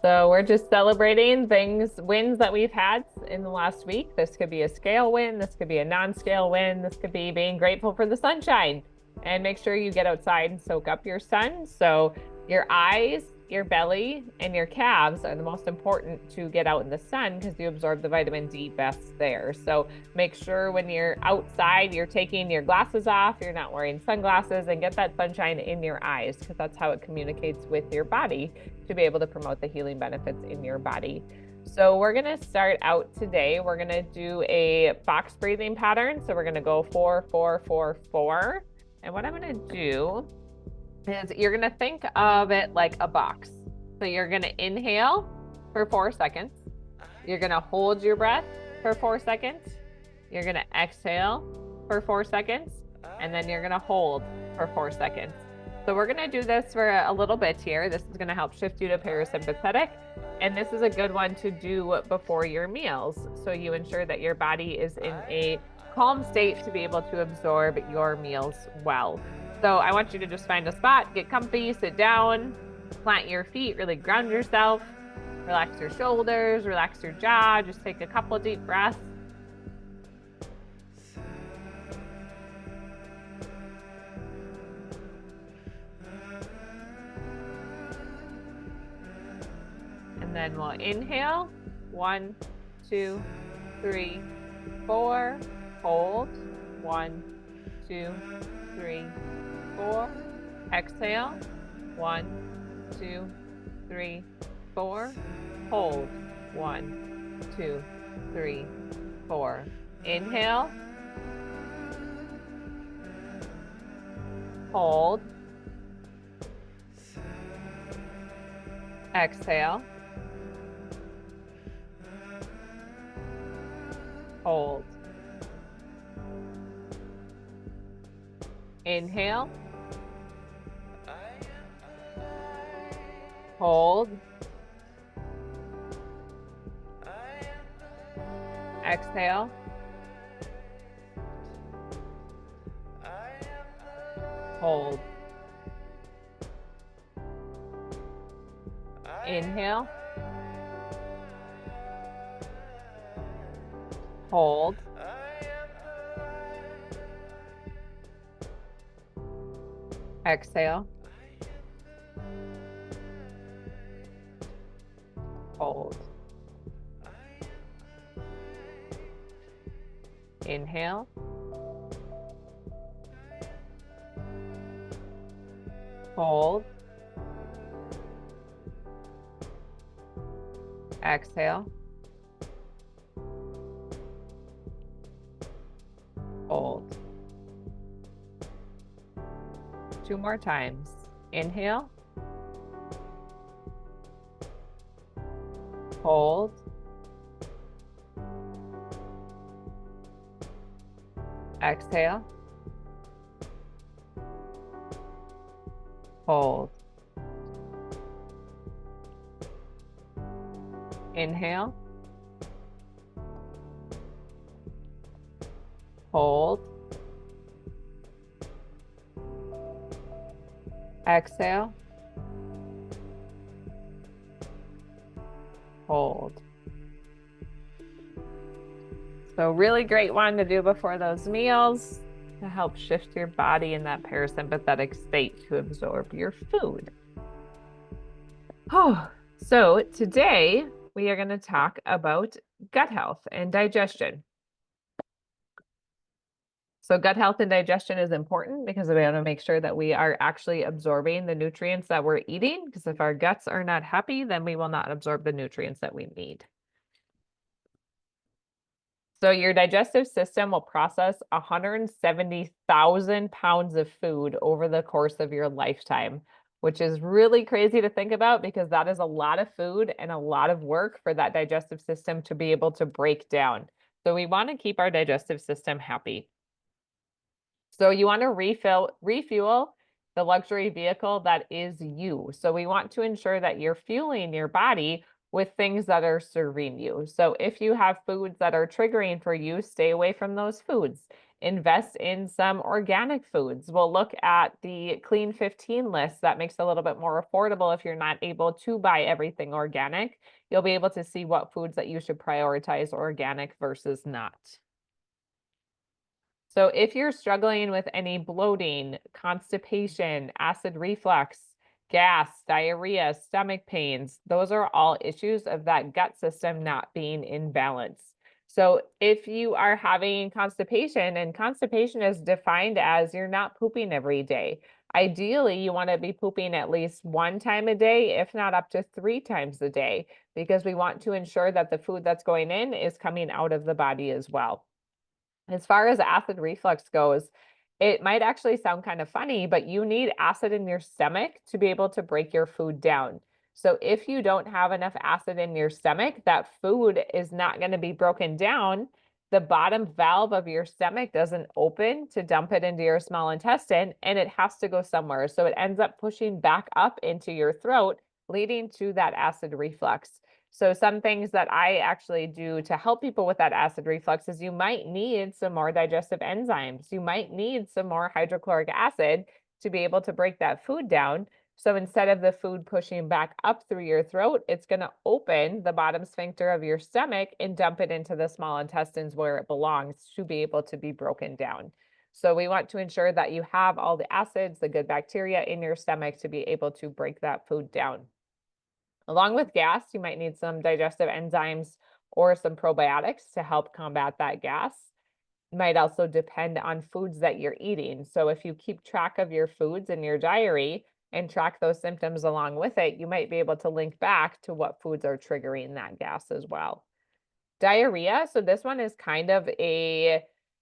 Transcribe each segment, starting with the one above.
So we're just celebrating wins that we've had in the last week. This could be a scale win. This could be a non-scale win. This could be being grateful for the sunshine. And make sure you get outside and soak up your sun. So your eyes, your belly, and your calves are the most important to get out in the sun because you absorb the vitamin D best there. So make sure when you're outside, you're taking your glasses off, you're not wearing sunglasses, and get that sunshine in your eyes because that's how it communicates with your body to be able to promote the healing benefits in your body. So we're going to start out today. We're going to do a box breathing pattern. So we're going to go 4, 4, 4, 4. And what I'm going to do is you're going to think of it like a box. So you're going to inhale for 4 seconds. You're going to hold your breath for 4 seconds. You're going to exhale for 4 seconds. And then you're going to hold for 4 seconds. So we're going to do this for a little bit here. This is going to help shift you to parasympathetic. And this is a good one to do before your meals. So you ensure that your body is in a calm state to be able to absorb your meals well. So I want you to just find a spot, get comfy, sit down, plant your feet, really ground yourself, relax your shoulders, relax your jaw, just take a couple deep breaths. And then we'll inhale, 1, 2, 3, 4, hold, 1, 2, 3, 4, exhale, 1, 2, 3, 4, hold, 1, 2, 3, 4, inhale, hold, exhale, hold. Inhale. Hold. Exhale. Hold. Inhale. Hold. Exhale. Hold. Inhale. Hold. Exhale. Hold. 2 more times. Inhale. Hold. Exhale. Hold. Inhale. Hold. Exhale. Hold. So really great one to do before those meals to help shift your body in that parasympathetic state to absorb your food. Oh, so today we are going to talk about gut health and digestion. So gut health and digestion is important because we want to make sure that we are actually absorbing the nutrients that we're eating, because if our guts are not happy, then we will not absorb the nutrients that we need. So your digestive system will process 170,000 pounds of food over the course of your lifetime, which is really crazy to think about because that is a lot of food and a lot of work for that digestive system to be able to break down. So we want to keep our digestive system happy. So you want to refuel the luxury vehicle that is you. So we want to ensure that you're fueling your body with things that are serving you. So if you have foods that are triggering for you, stay away from those foods. Invest in some organic foods. We'll look at the Clean 15 list. That makes it a little bit more affordable if you're not able to buy everything organic. You'll be able to see what foods that you should prioritize organic versus not. So if you're struggling with any bloating, constipation, acid reflux, gas, diarrhea, stomach pains, those are all issues of that gut system not being in balance. So if you are having constipation, and constipation is defined as you're not pooping every day. Ideally, you want to be pooping at least one time a day, if not up to 3 times a day, because we want to ensure that the food that's going in is coming out of the body as well. As far as acid reflux goes, it might actually sound kind of funny, but you need acid in your stomach to be able to break your food down. So if you don't have enough acid in your stomach, that food is not going to be broken down. The bottom valve of your stomach doesn't open to dump it into your small intestine, and it has to go somewhere. So it ends up pushing back up into your throat, leading to that acid reflux. So some things that I actually do to help people with that acid reflux is you might need some more digestive enzymes. You might need some more hydrochloric acid to be able to break that food down. So instead of the food pushing back up through your throat, it's going to open the bottom sphincter of your stomach and dump it into the small intestines where it belongs to be able to be broken down. So we want to ensure that you have all the acids, the good bacteria in your stomach to be able to break that food down. Along with gas, you might need some digestive enzymes or some probiotics to help combat that gas. It might also depend on foods that you're eating. So if you keep track of your foods in your diary and track those symptoms along with it, you might be able to link back to what foods are triggering that gas as well. Diarrhea, so this one is kind of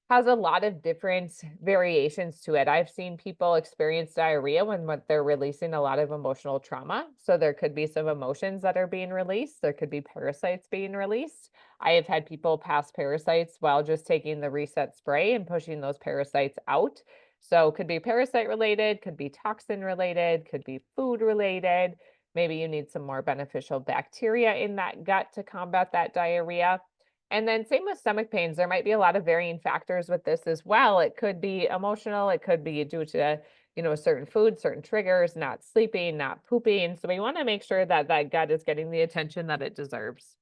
has a lot of different variations to it. I've seen people experience diarrhea when they're releasing a lot of emotional trauma. So there could be some emotions that are being released. There could be parasites being released. I have had people pass parasites while just taking the reset spray and pushing those parasites out. So could be parasite related, could be toxin related, could be food related. Maybe you need some more beneficial bacteria in that gut to combat that diarrhea. And then same with stomach pains. There might be a lot of varying factors with this as well. It could be emotional. It could be due to, certain foods, certain triggers, not sleeping, not pooping. So we want to make sure that that gut is getting the attention that it deserves.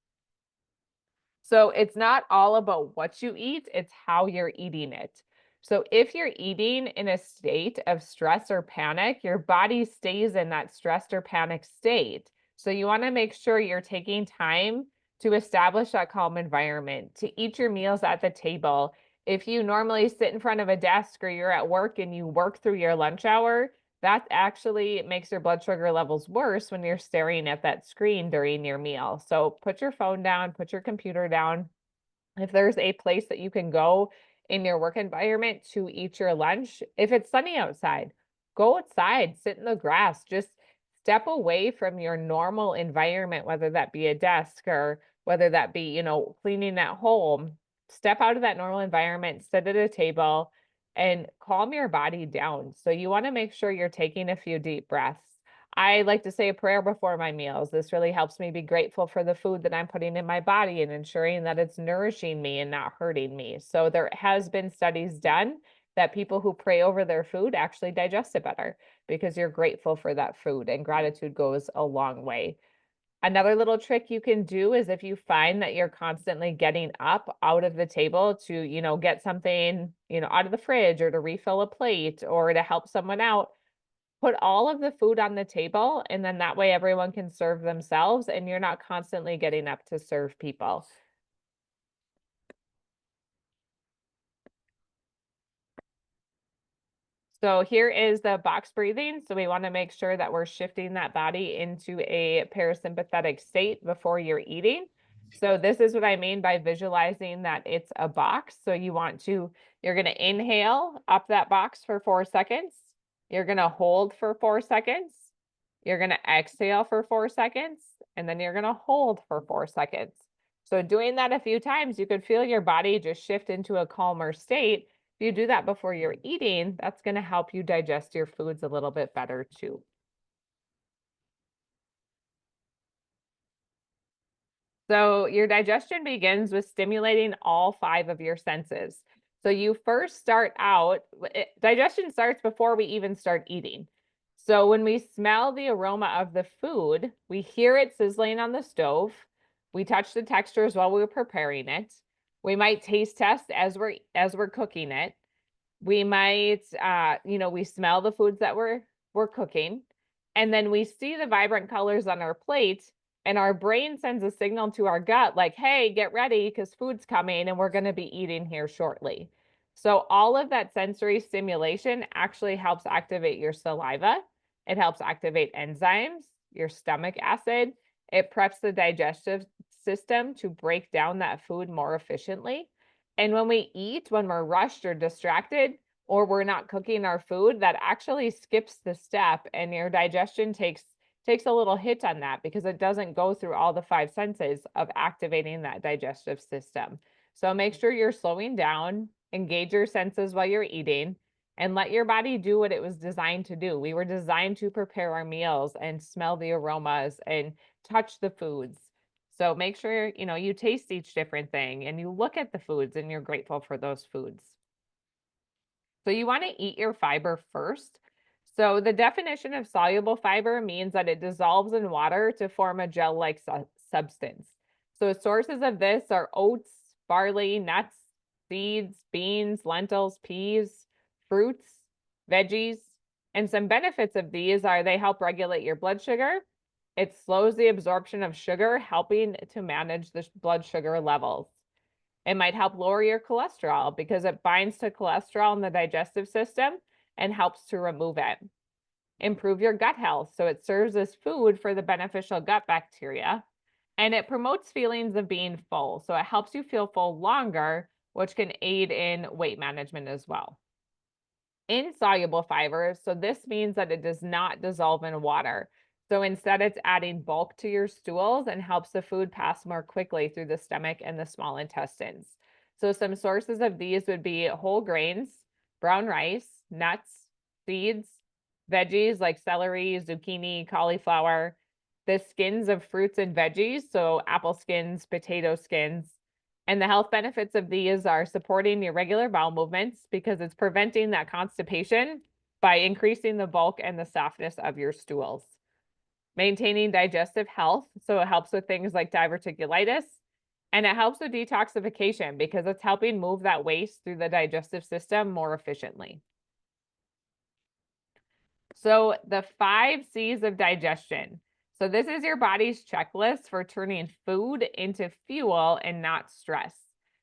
So it's not all about what you eat, it's how you're eating it. So if you're eating in a state of stress or panic, your body stays in that stressed or panic state. So you want to make sure you're taking time to establish that calm environment, to eat your meals at the table. If you normally sit in front of a desk or you're at work and you work through your lunch hour, that actually makes your blood sugar levels worse when you're staring at that screen during your meal. So put your phone down, put your computer down. If there's a place that you can go in your work environment to eat your lunch, if it's sunny outside, go outside, sit in the grass, just step away from your normal environment, whether that be a desk or whether that be, cleaning at home. Step out of that normal environment, sit at a table, and calm your body down. So you want to make sure you're taking a few deep breaths. I like to say a prayer before my meals. This really helps me be grateful for the food that I'm putting in my body and ensuring that it's nourishing me and not hurting me. So there has been studies done that people who pray over their food actually digest it better because you're grateful for that food, and gratitude goes a long way. Another little trick you can do is if you find that you're constantly getting up out of the table to, get something, out of the fridge or to refill a plate or to help someone out, put all of the food on the table, and then that way everyone can serve themselves and you're not constantly getting up to serve people. So here is the box breathing. So we want to make sure that we're shifting that body into a parasympathetic state before you're eating. So this is what I mean by visualizing that it's a box. So you're going to inhale up that box for 4 seconds. You're going to hold for 4 seconds. You're going to exhale for 4 seconds, and then you're going to hold for 4 seconds. So doing that a few times, you could feel your body just shift into a calmer state. If you do that before you're eating, that's going to help you digest your foods a little bit better too. So your digestion begins with stimulating all 5 of your senses. So you first start out, digestion starts before we even start eating. So when we smell the aroma of the food, we hear it sizzling on the stove. We touch the textures while we're preparing it. We might taste test as we're cooking it. We might, we smell the foods that we're cooking, and then we see the vibrant colors on our plate, and our brain sends a signal to our gut like, "Hey, get ready because food's coming and we're going to be eating here shortly." So all of that sensory stimulation actually helps activate your saliva. It helps activate enzymes, your stomach acid. It preps the digestive system to break down that food more efficiently. And when we eat, when we're rushed or distracted, or we're not cooking our food, that actually skips the step and your digestion takes a little hit on that because it doesn't go through all the 5 senses of activating that digestive system. So make sure you're slowing down, engage your senses while you're eating, and let your body do what it was designed to do. We were designed to prepare our meals and smell the aromas and touch the foods. So make sure, you taste each different thing and you look at the foods and you're grateful for those foods. So you want to eat your fiber first. So the definition of soluble fiber means that it dissolves in water to form a gel-like substance. So sources of this are oats, barley, nuts, seeds, beans, lentils, peas, fruits, veggies. And some benefits of these are they help regulate your blood sugar. It slows the absorption of sugar, helping to manage the blood sugar levels. It might help lower your cholesterol because it binds to cholesterol in the digestive system and helps to remove it. Improve your gut health. So it serves as food for the beneficial gut bacteria. And it promotes feelings of being full. So it helps you feel full longer, which can aid in weight management as well. Insoluble fibers, so this means that it does not dissolve in water. So instead, it's adding bulk to your stools and helps the food pass more quickly through the stomach and the small intestines. So some sources of these would be whole grains, brown rice, nuts, seeds, veggies like celery, zucchini, cauliflower, the skins of fruits and veggies, so apple skins, potato skins. And the health benefits of these are supporting irregular bowel movements because it's preventing that constipation by increasing the bulk and the softness of your stools. Maintaining digestive health, so it helps with things like diverticulitis, and it helps with detoxification because it's helping move that waste through the digestive system more efficiently. So the 5 C's of digestion. So this is your body's checklist for turning food into fuel and not stress.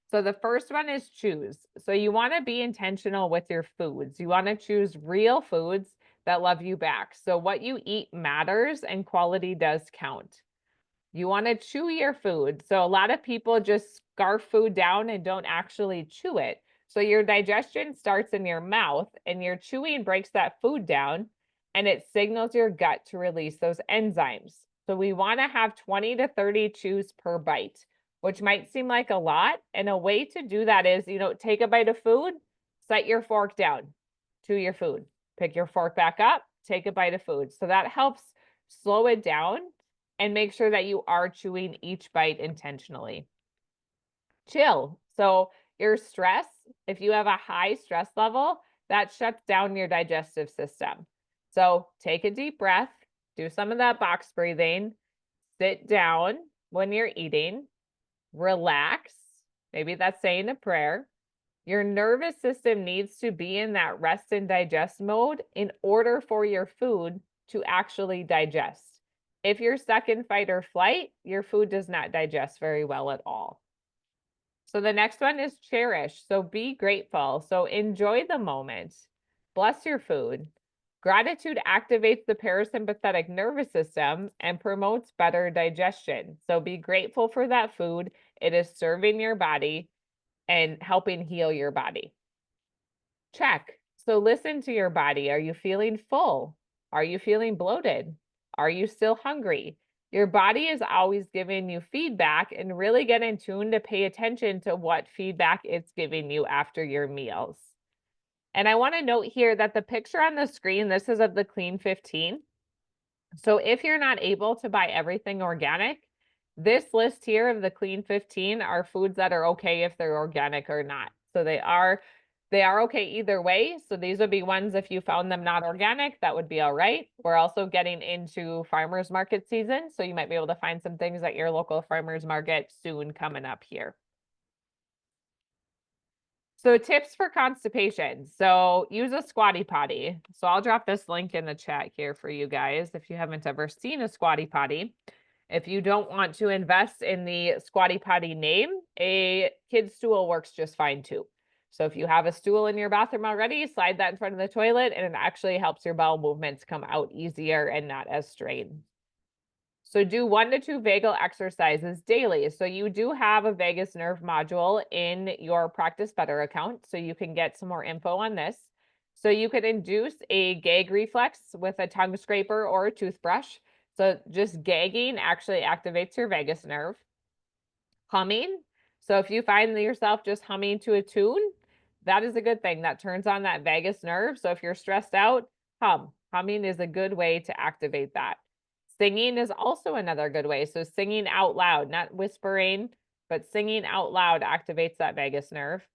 So the first one is choose. So you want to be intentional with your foods. You want to choose real foods that love you back. So what you eat matters and quality does count. You want to chew your food. So a lot of people just scarf food down and don't actually chew it. So your digestion starts in your mouth and your chewing breaks that food down and it signals your gut to release those enzymes. So we want to have 20 to 30 chews per bite, which might seem like a lot. And a way to do that is, take a bite of food, set your fork down, chew your food, pick your fork back up, take a bite of food. So that helps slow it down and make sure that you are chewing each bite intentionally. Chill. So your stress, if you have a high stress level, that shuts down your digestive system. So take a deep breath, do some of that box breathing, sit down when you're eating, relax. Maybe that's saying a prayer. Your nervous system needs to be in that rest and digest mode in order for your food to actually digest. If you're stuck in fight or flight, your food does not digest very well at all. So the next one is cherish. So be grateful. So enjoy the moment. Bless your food. Gratitude activates the parasympathetic nervous system and promotes better digestion. So be grateful for that food. It is serving your body and helping heal your body. Check. So listen to your body. Are you feeling full? Are you feeling bloated? Are you still hungry? Your body is always giving you feedback, and really get in tune to pay attention to what feedback it's giving you after your meals. And I want to note here that the picture on the screen, this is of the Clean 15. So if you're not able to buy everything organic, This list here of the clean 15 are foods that are okay if they're organic or not. So they are okay either way. So these would be ones if you found them not organic, that would be all right. We're also getting into farmers market season, so you might be able to find some things at your local farmers market soon coming up here. So tips for constipation. So use a squatty potty. So I'll drop this link in the chat here for you guys if you haven't ever seen a squatty potty. If you don't want to invest in the squatty potty name, a kid's stool works just fine too. So if you have a stool in your bathroom already, slide that in front of the toilet and it actually helps your bowel movements come out easier and not as strained. So do 1 to 2 vagal exercises daily. So you do have a vagus nerve module in your Practice Better account, so you can get some more info on this. So you could induce a gag reflex with a tongue scraper or a toothbrush. So just gagging actually activates your vagus nerve. Humming. So if you find yourself just humming to a tune, that is a good thing. That turns on that vagus nerve. So if you're stressed out, hum. Humming is a good way to activate that. Singing is also another good way. So singing out loud, not whispering, but singing out loud activates that vagus nerve.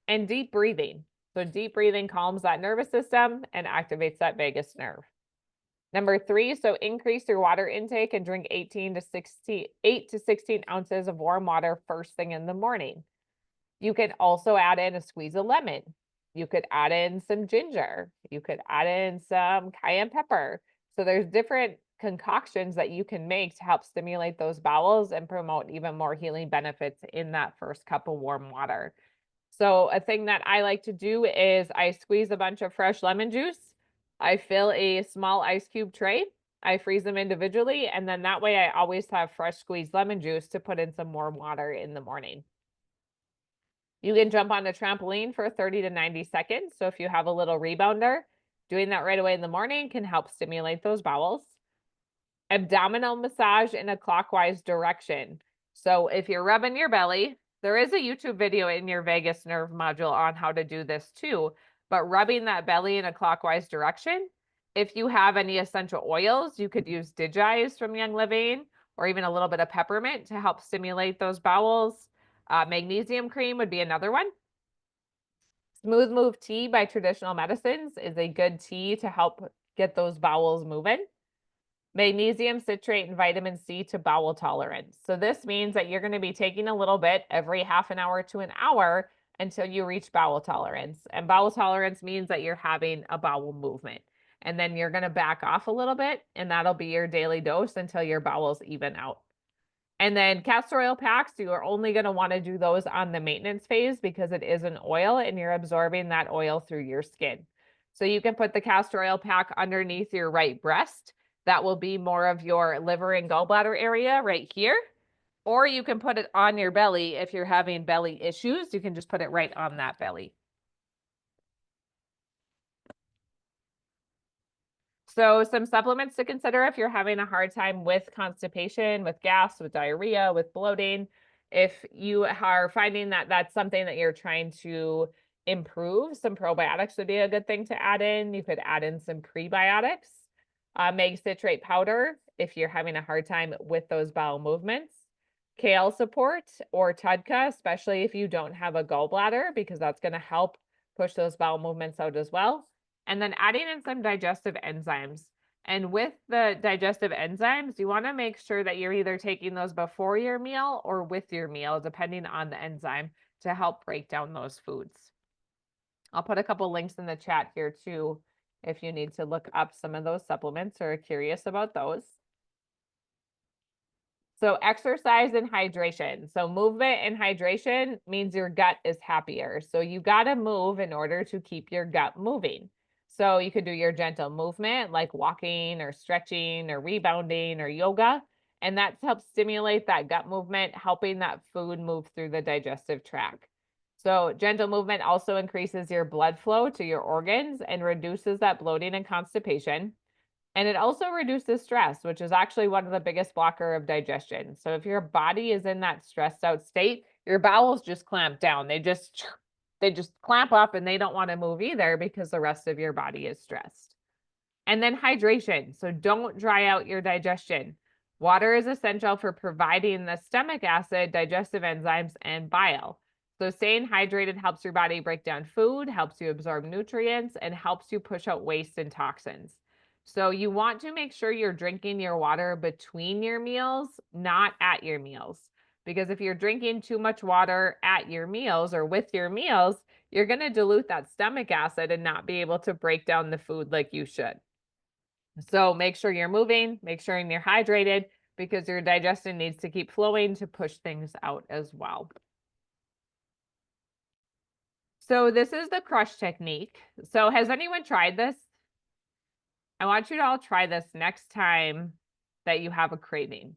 And deep breathing. So deep breathing calms that nervous system and activates that vagus nerve. Number 3, so increase your water intake and drink 8 to 16 ounces of warm water first thing in the morning. You could also add in a squeeze of lemon. You could add in some ginger. You could add in some cayenne pepper. So there's different concoctions that you can make to help stimulate those bowels and promote even more healing benefits in that first cup of warm water. So a thing that I like to do is I squeeze a bunch of fresh lemon juice. I fill a small ice cube tray. I freeze them individually, and then that way I always have fresh squeezed lemon juice to put in some warm water in the morning. You can jump on a trampoline for 30 to 90 seconds. So if you have a little rebounder, doing that right away in the morning can help stimulate those bowels. Abdominal massage in a clockwise direction. So if you're rubbing your belly, there is a YouTube video in your vagus nerve module on how to do this too, but rubbing that belly in a clockwise direction. If you have any essential oils, you could use Digestion from Young Living or even a little bit of peppermint to help stimulate those bowels. Magnesium cream would be another one. Smooth Move tea by Traditional Medicines is a good tea to help get those bowels moving. Magnesium citrate and vitamin C to bowel tolerance. So this means that you're going to be taking a little bit every half an hour to an hour until you reach bowel tolerance. And bowel tolerance means that you're having a bowel movement. And then you're going to back off a little bit, and that'll be your daily dose until your bowels even out. And then castor oil packs, you are only going to want to do those on the maintenance phase because it is an oil and you're absorbing that oil through your skin. So you can put the castor oil pack underneath your right breast. That will be more of your liver and gallbladder area right here. Or you can put it on your belly if you're having belly issues. You can just put it right on that belly. So some supplements to consider if you're having a hard time with constipation, with gas, with diarrhea, with bloating. If you are finding that that's something that you're trying to improve, some probiotics would be a good thing to add in. You could add in some prebiotics. Meg citrate powder if you're having a hard time with those bowel movements. Kale support or TUDCA, especially if you don't have a gallbladder, because that's going to help push those bowel movements out as well. And then adding in some digestive enzymes. And with the digestive enzymes, you want to make sure that you're either taking those before your meal or with your meal, depending on the enzyme, to help break down those foods. I'll put a couple links in the chat here too, if you need to look up some of those supplements or are curious about those. So exercise and hydration. So movement and hydration means your gut is happier. So you got to move in order to keep your gut moving. So you could do your gentle movement like walking or stretching or rebounding or yoga. And that helps stimulate that gut movement, helping that food move through the digestive tract. So gentle movement also increases your blood flow to your organs and reduces that bloating and constipation. And it also reduces stress, which is actually one of the biggest blocker of digestion. So if your body is in that stressed out state, your bowels just clamp down. They just clamp up and they don't want to move either because the rest of your body is stressed. And then hydration. So don't dry out your digestion. Water is essential for providing the stomach acid, digestive enzymes, and bile. So staying hydrated helps your body break down food, helps you absorb nutrients, and helps you push out waste and toxins. So you want to make sure you're drinking your water between your meals, not at your meals. Because if you're drinking too much water at your meals or with your meals, you're going to dilute that stomach acid and not be able to break down the food like you should. So make sure you're moving, make sure you're hydrated because your digestion needs to keep flowing to push things out as well. So this is the crush technique. So has anyone tried this? I want you to all try this next time that you have a craving.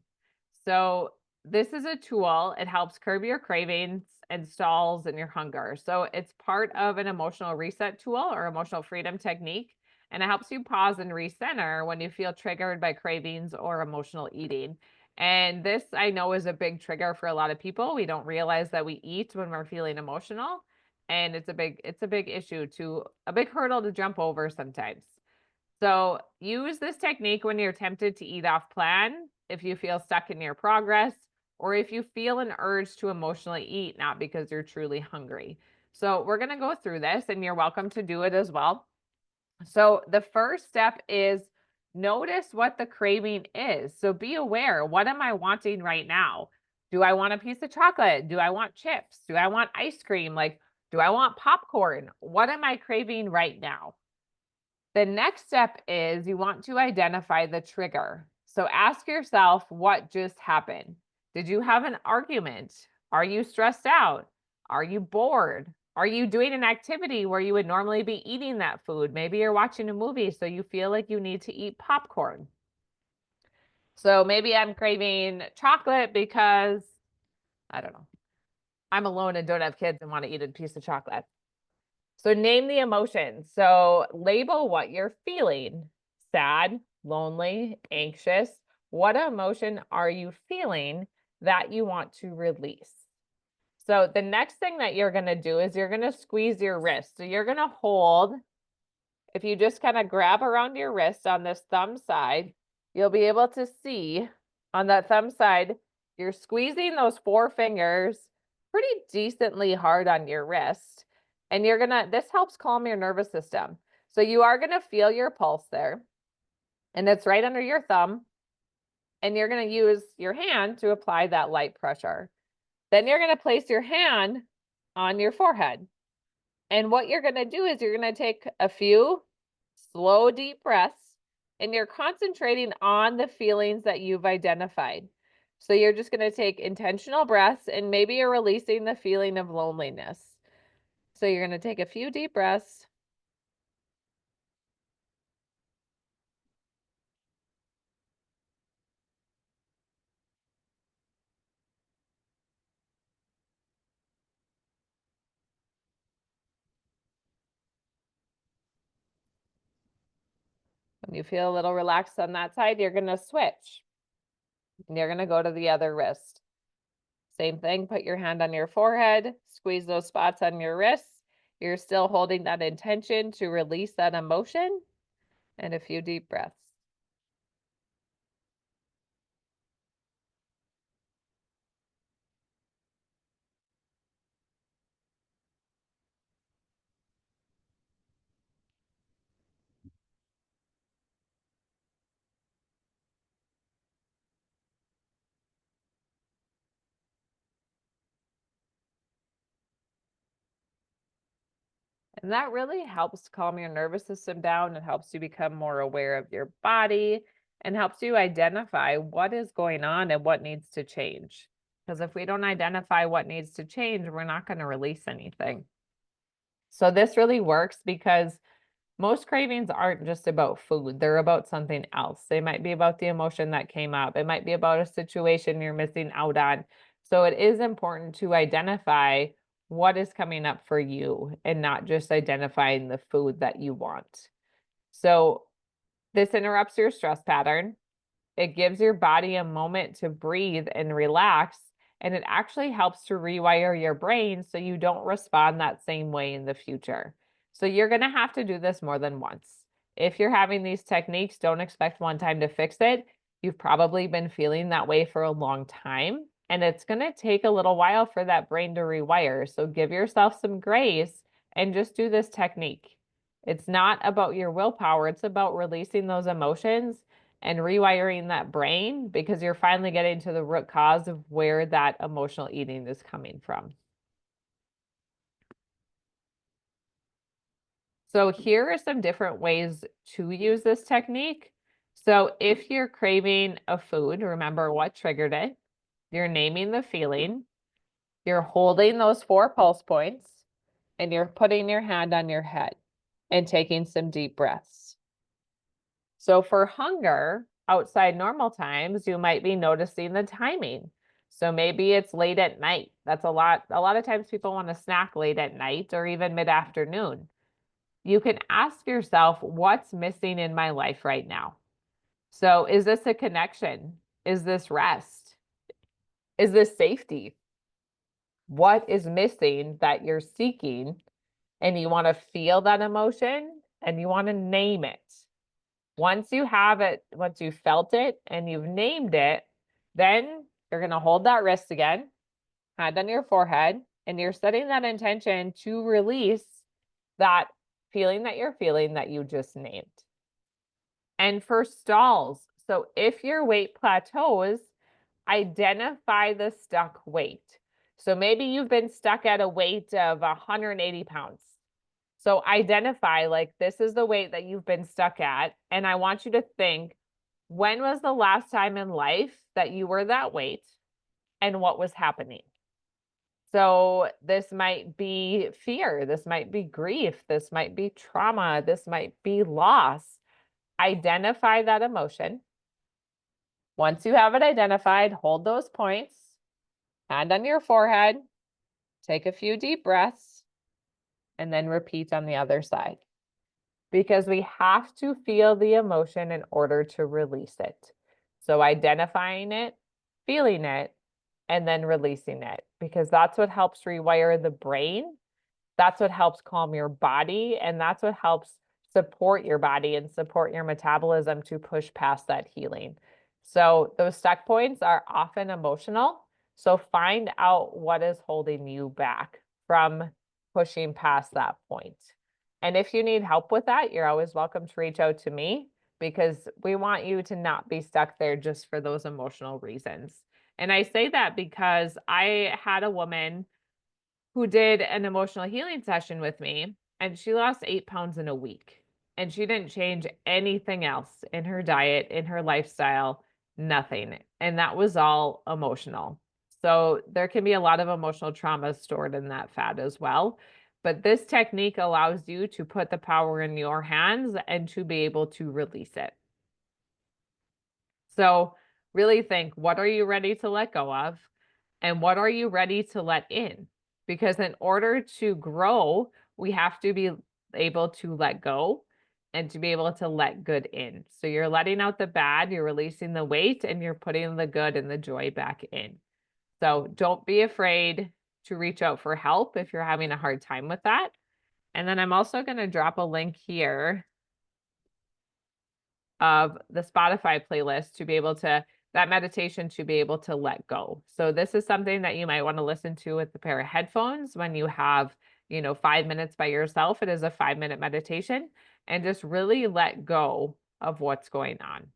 So this is a tool. It helps curb your cravings and stalls and your hunger. So it's part of an emotional reset tool or emotional freedom technique. And it helps you pause and recenter when you feel triggered by cravings or emotional eating. And this I know is a big trigger for a lot of people. We don't realize that we eat when we're feeling emotional. And it's a big issue a big hurdle to jump over sometimes. So use this technique when you're tempted to eat off plan, if you feel stuck in your progress, or if you feel an urge to emotionally eat, not because you're truly hungry. So we're going to go through this and you're welcome to do it as well. So the first step is notice what the craving is. So be aware, what am I wanting right now? Do I want a piece of chocolate? Do I want chips? Do I want ice cream? Like, do I want popcorn? What am I craving right now? The next step is you want to identify the trigger. So ask yourself what just happened. Did you have an argument? Are you stressed out? Are you bored? Are you doing an activity where you would normally be eating that food? Maybe you're watching a movie, so you feel like you need to eat popcorn. So maybe I'm craving chocolate because, I don't know, I'm alone and don't have kids and want to eat a piece of chocolate. So name the emotion. So label what you're feeling. Sad, lonely, anxious. What emotion are you feeling that you want to release? So the next thing that you're going to do is you're going to squeeze your wrist. So you're going to hold, if you just kind of grab around your wrist on this thumb side, you'll be able to see on that thumb side, you're squeezing those 4 fingers pretty decently hard on your wrist. And this helps calm your nervous system. So you are gonna feel your pulse there. And it's right under your thumb. And you're gonna use your hand to apply that light pressure. Then you're gonna place your hand on your forehead. And what you're gonna do is you're gonna take a few slow, deep breaths, and you're concentrating on the feelings that you've identified. So you're just gonna take intentional breaths, and maybe you're releasing the feeling of loneliness. So you're going to take a few deep breaths. When you feel a little relaxed on that side, you're going to switch. And you're going to go to the other wrist. Same thing, put your hand on your forehead, squeeze those spots on your wrists. You're still holding that intention to release that emotion, and a few deep breaths. And that really helps calm your nervous system down. It helps you become more aware of your body and helps you identify what is going on and what needs to change. Because if we don't identify what needs to change, we're not going to release anything. So this really works because most cravings aren't just about food. They're about something else. They might be about the emotion that came up. It might be about a situation you're missing out on. So it is important to identify what is coming up for you and not just identifying the food that you want. So this interrupts your stress pattern. It gives your body a moment to breathe and relax, and it actually helps to rewire your brain so you don't respond that same way in the future. So you're going to have to do this more than once. If you're having these techniques, don't expect one time to fix it. You've probably been feeling that way for a long time, and it's going to take a little while for that brain to rewire. So give yourself some grace and just do this technique. It's not about your willpower, it's about releasing those emotions and rewiring that brain because you're finally getting to the root cause of where that emotional eating is coming from. So here are some different ways to use this technique. So if you're craving a food, remember what triggered it. You're naming the feeling. You're holding those 4 pulse points and you're putting your hand on your head and taking some deep breaths. So for hunger, outside normal times, you might be noticing the timing. So maybe it's late at night. That's a lot of times people want to snack late at night or even mid-afternoon. You can ask yourself, what's missing in my life right now? So is this a connection? Is this rest? Is this safety? What is missing that you're seeking? And you want to feel that emotion and you want to name it. Once you have it, once you felt it and you've named it, then you're going to hold that wrist again, hand on your forehead, and you're setting that intention to release that feeling that you're feeling that you just named. And for stalls, so if your weight plateaus, identify the stuck weight. So maybe you've been stuck at a weight of 180 pounds. So identify, like, this is the weight that you've been stuck at. And I want you to think, when was the last time in life that you were that weight and what was happening? So this might be fear, this might be grief, this might be trauma, this might be loss. Identify that emotion. Once you have it identified, hold those points, hand on your forehead, take a few deep breaths, and then repeat on the other side. Because we have to feel the emotion in order to release it. So identifying it, feeling it, and then releasing it, because that's what helps rewire the brain. That's what helps calm your body, and that's what helps support your body and support your metabolism to push past that healing. So those stuck points are often emotional. So find out what is holding you back from pushing past that point. And if you need help with that, you're always welcome to reach out to me because we want you to not be stuck there just for those emotional reasons. And I say that because I had a woman who did an emotional healing session with me, and she lost 8 pounds in a week. And she didn't change anything else in her diet, in her lifestyle, nothing. And that was all emotional. So there can be a lot of emotional trauma stored in that fat as well. But this technique allows you to put the power in your hands and to be able to release it. So really think, what are you ready to let go of? And what are you ready to let in? Because in order to grow, we have to be able to let go and to be able to let good in. So you're letting out the bad, you're releasing the weight, and you're putting the good and the joy back in. So don't be afraid to reach out for help if you're having a hard time with that. And then I'm also going to drop a link here of the Spotify playlist to be able to, that meditation to be able to let go. So this is something that you might want to listen to with a pair of headphones when you have, 5 minutes by yourself. It is a 5-minute meditation and just really let go of what's going on.